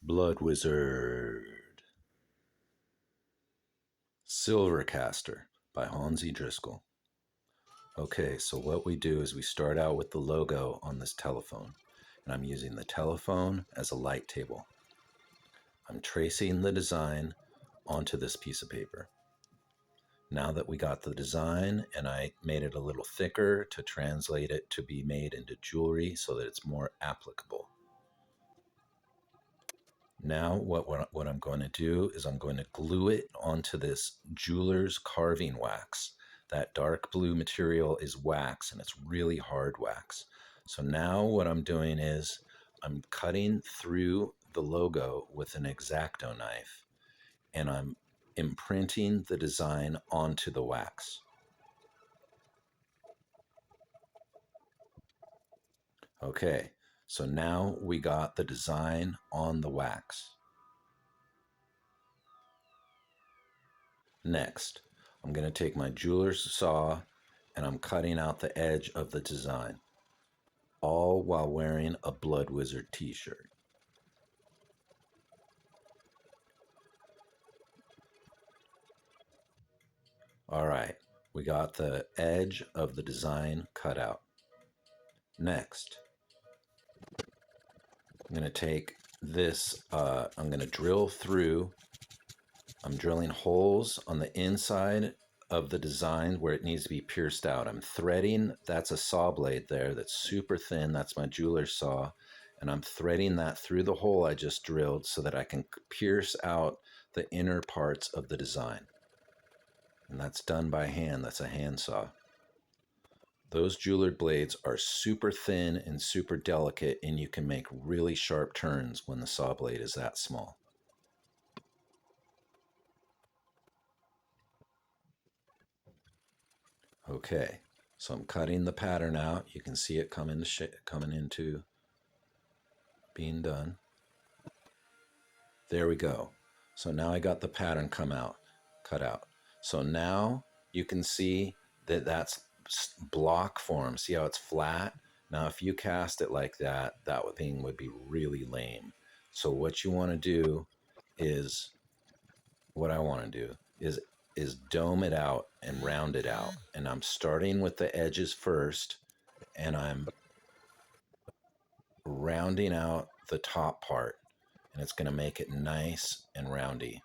Blood Wizard Silvercaster by Hanzy Driscoll. Okay, so what we do is we start out with the logo on this telephone, and I'm using the telephone as a light table. I'm tracing the design onto this piece of paper. Now that we got the design and I made it a little thicker to translate it to be made into jewelry so that it's more applicable. Now what I'm going to do is I'm going to glue it onto this jeweler's carving wax. That dark blue material is wax, and it's really hard wax. So now what I'm doing is I'm cutting through the logo with an X-Acto knife, and I'm imprinting the design onto the wax. Okay, so now we got the design on the wax. Next, I'm going to take my jeweler's saw and I'm cutting out the edge of the design, all while wearing a Blood Wizard t-shirt. All right, we got the edge of the design cut out. Next, I'm going to take this, I'm going to drill through. I'm drilling holes on the inside of the design where it needs to be pierced out. I'm threading, that's a saw blade there that's super thin, that's my jeweler's saw, and I'm threading that through the hole I just drilled so that I can pierce out the inner parts of the design. And that's done by hand, that's a hand saw. Those jeweler blades are super thin and super delicate, and you can make really sharp turns when the saw blade is that small. Okay, so I'm cutting the pattern out. You can see it coming into being done. There we go. So now I got the pattern cut out. So now you can see that that's block form. See how it's flat? Now if you cast it like that, that thing would be really lame. So what you want to do is, what I want to do is dome it out and round it out. And I'm starting with the edges first, and I'm rounding out the top part, and it's going to make it nice and roundy.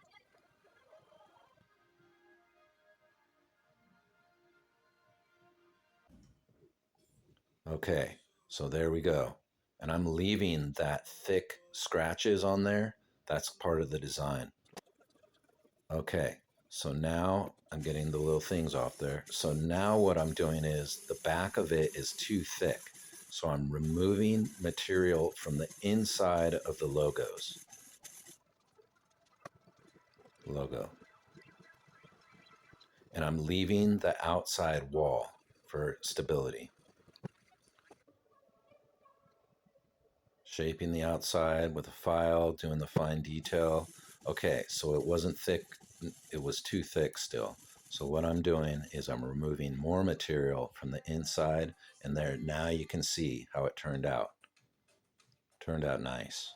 Okay, so there we go. And I'm leaving that thick scratches on there. That's part of the design. Okay, so now I'm getting the little things off there. So now what I'm doing is the back of it is too thick. So I'm removing material from the inside of the logo. And I'm leaving the outside wall for stability. Shaping the outside with a file, doing the fine detail. Okay, so it wasn't thick, it was too thick still. So what I'm doing is I'm removing more material from the inside, and there now you can see how it turned out. Turned out nice.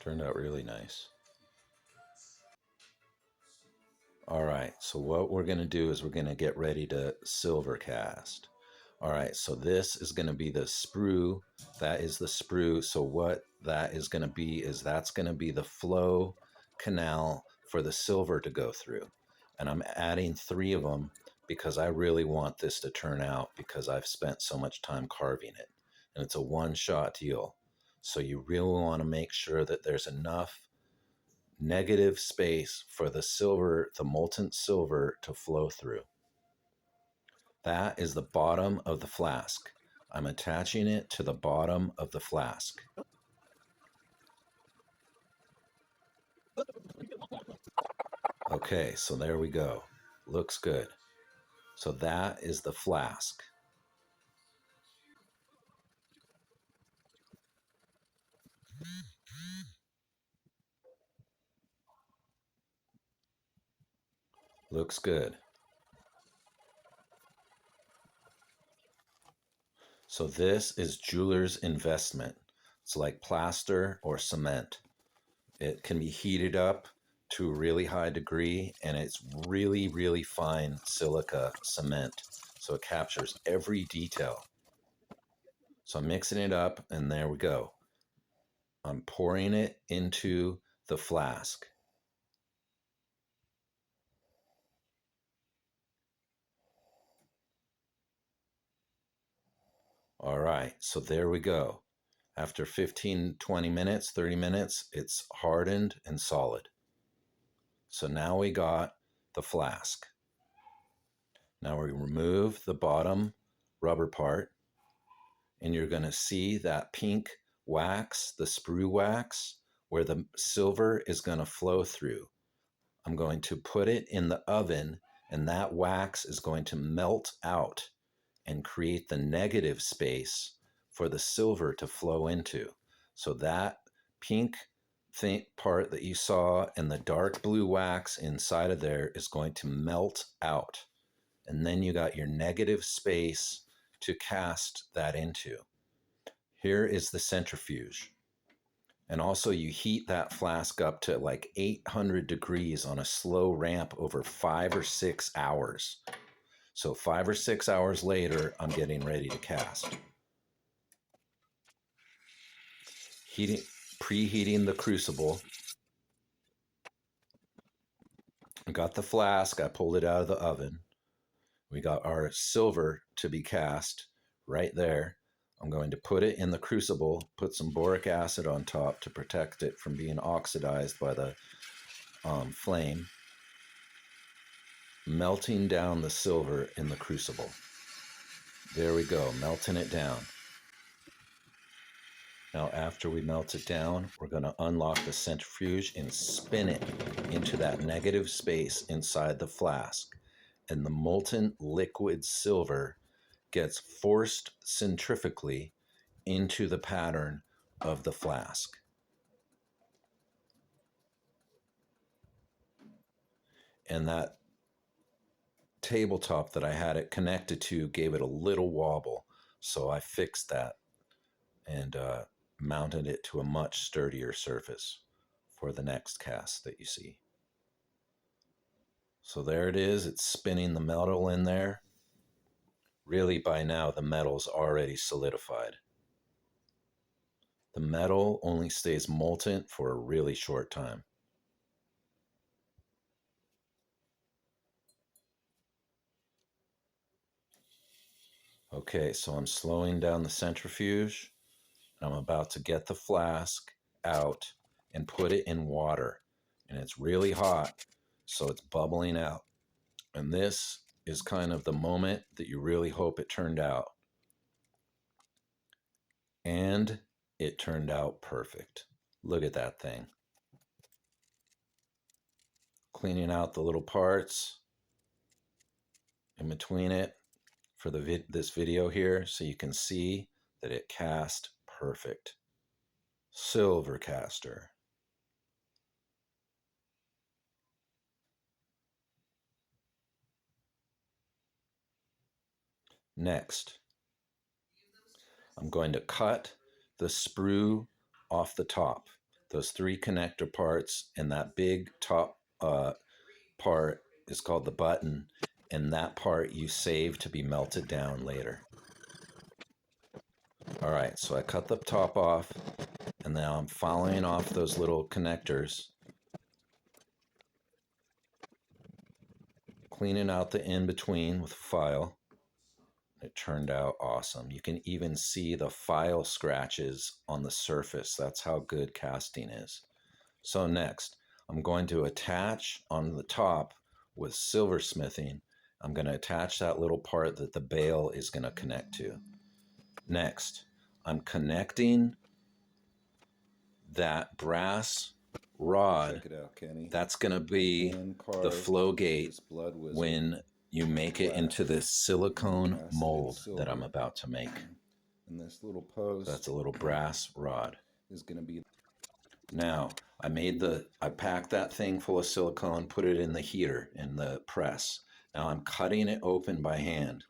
Turned out really nice. All right, so what we're going to do is we're going to get ready to silver cast. All right, so this is going to be the sprue. That is the sprue. So what that is going to be is that's going to be the flow canal for the silver to go through. And I'm adding 3 of them because I really want this to turn out, because I've spent so much time carving it. And it's a one-shot deal. So you really want to make sure that there's enough negative space for the silver, the molten silver, to flow through. That is the bottom of the flask. I'm attaching it to the bottom of the flask. Okay, so there we go. Looks good. So that is the flask. Looks good. So this is jeweler's investment. It's like plaster or cement. It can be heated up to a really high degree, and it's really, really fine silica cement. So it captures every detail. So I'm mixing it up, and there we go. I'm pouring it into the flask. All right, so there we go. After 15, 20 minutes, 30 minutes, it's hardened and solid. So now we got the flask. Now we remove the bottom rubber part, and you're going to see that pink wax, the sprue wax, where the silver is going to flow through. I'm going to put it in the oven, and that wax is going to melt out and create the negative space for the silver to flow into. So that pink part that you saw and the dark blue wax inside of there is going to melt out. And then you got your negative space to cast that into. Here is the centrifuge. And also you heat that flask up to like 800 degrees on a slow ramp over 5 or 6 hours. So 5 or 6 hours later, I'm getting ready to cast. Preheating the crucible. I got the flask, I pulled it out of the oven. We got our silver to be cast right there. I'm going to put it in the crucible, put some boric acid on top to protect it from being oxidized by the flame. Melting down the silver in the crucible. There we go, melting it down. Now after we melt it down, we're going to unlock the centrifuge and spin it into that negative space inside the flask. And the molten liquid silver gets forced centrifugally into the pattern of the flask. And that tabletop that I had it connected to gave it a little wobble. So I fixed that and mounted it to a much sturdier surface for the next cast that you see. So there it is. It's spinning the metal in there. Really, by now, the metal's already solidified. The metal only stays molten for a really short time. Okay, so I'm slowing down the centrifuge. I'm about to get the flask out and put it in water. And it's really hot, so it's bubbling out. And this is kind of the moment that you really hope it turned out. And it turned out perfect. Look at that thing. Cleaning out the little parts in between it for this video here so you can see that it cast perfect. Silver caster. Next, I'm going to cut the sprue off the top. Those 3 connector parts and that big top part is called the button, and that part you save to be melted down later. All right, so I cut the top off, and now I'm filing off those little connectors, cleaning out the in-between with a file. It turned out awesome. You can even see the file scratches on the surface. That's how good casting is. So next, I'm going to attach on the top with silversmithing. I'm going to attach that little part that the bail is going to connect to. Next, I'm connecting that brass rod. Check it out, Kenny. That's going to be the flow gate when you make it into this silicone mold that I'm about to make. And this little post, that's a little brass rod, is going to be. Now, I packed that thing full of silicone, put it in the heater, in the press. Now I'm cutting it open by hand.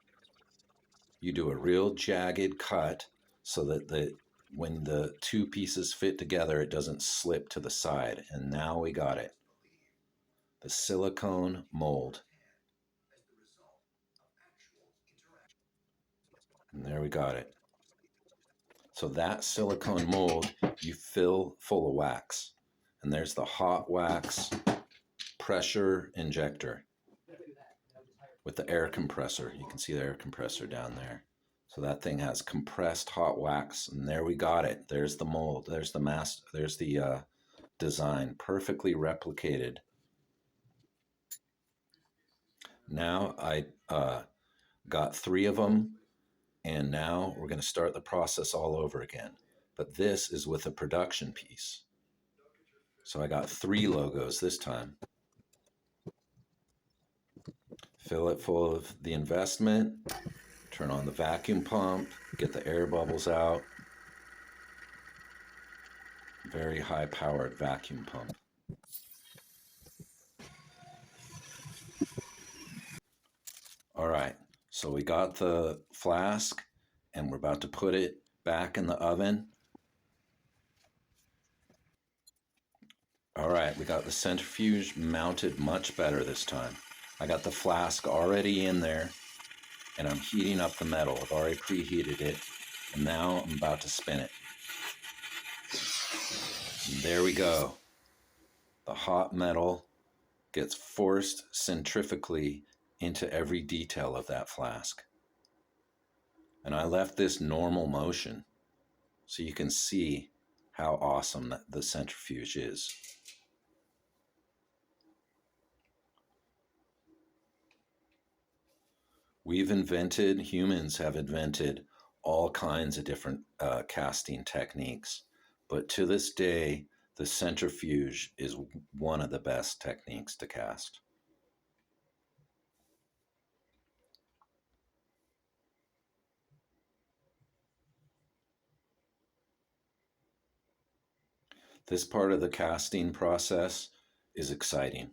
you do a real jagged cut so that when the two pieces fit together, it doesn't slip to the side. And now we got it. The silicone mold. And there we got it. So that silicone mold you fill full of wax. And there's the hot wax pressure injector with the air compressor. You can see the air compressor down there. So that thing has compressed hot wax, and there we got it. There's the mold. There's the there's the design, perfectly replicated. Now I got 3 of them, and now we're going to start the process all over again. But this is with a production piece. So I got 3 logos this time. Fill it full of the investment, turn on the vacuum pump, get the air bubbles out. Very high powered vacuum pump. All right, so we got the flask and we're about to put it back in the oven. All right, we got the centrifuge mounted much better this time. I got the flask already in there and I'm heating up the metal. I've already preheated it and now I'm about to spin it. And there we go. The hot metal gets forced centrifugally into every detail of that flask. And I left this normal motion so you can see how awesome the centrifuge is. Humans have invented all kinds of different casting techniques, but to this day, the centrifuge is one of the best techniques to cast. This part of the casting process is exciting.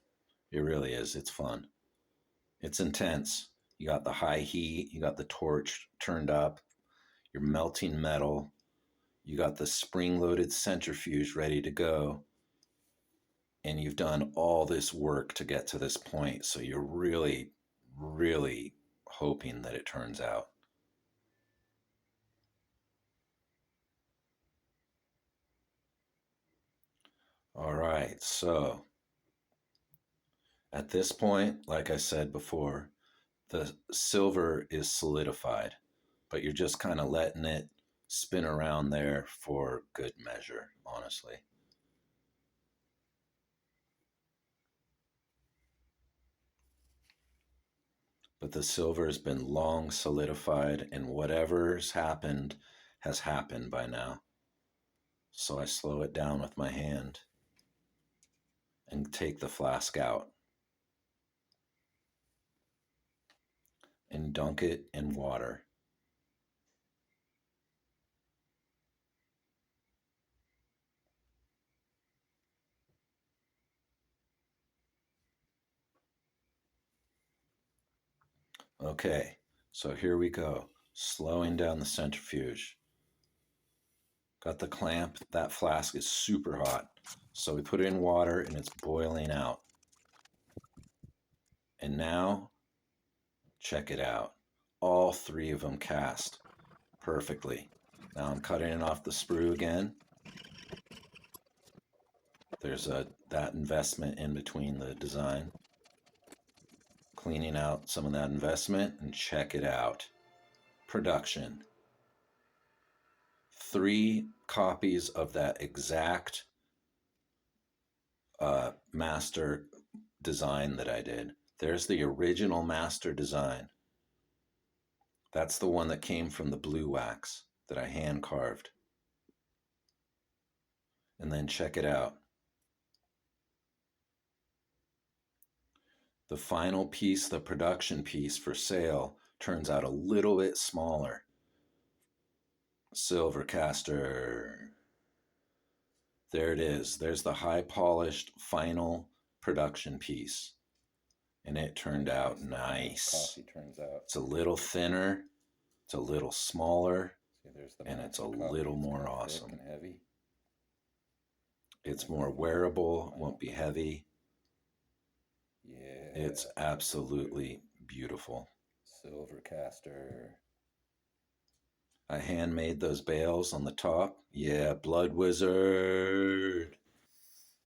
It really is. It's fun. It's intense. You got the high heat, you got the torch turned up, you're melting metal, you got the spring-loaded centrifuge ready to go, and you've done all this work to get to this point, so you're really, really hoping that it turns out. All right, so at this point, like I said before, the silver is solidified, but you're just kind of letting it spin around there for good measure, honestly. But the silver has been long solidified, and whatever's happened has happened by now. So I slow it down with my hand and take the flask out and dunk it in water. Okay, so here we go, slowing down the centrifuge. Got the clamp. That flask is super hot. So we put it in water and it's boiling out. And now, check it out. All 3 of them cast perfectly. Now I'm cutting it off the sprue again. There's that investment in between the design. Cleaning out some of that investment, and check it out. Production. 3 copies of that exact master design that I did. There's the original master design. That's the one that came from the blue wax that I hand carved. And then check it out. The final piece, the production piece for sale, turns out a little bit smaller. Silver caster. There it is. There's the high polished final production piece. And it turned out nice. Coffee turns out. It's a little thinner. It's a little smaller See, there's the and it's a matching copy. little It's more kind of awesome. thick and heavy. It's more wearable, won't be heavy. Yeah. It's absolutely beautiful. Silver caster. I handmade those bales on the top. Yeah, Blood Wizard.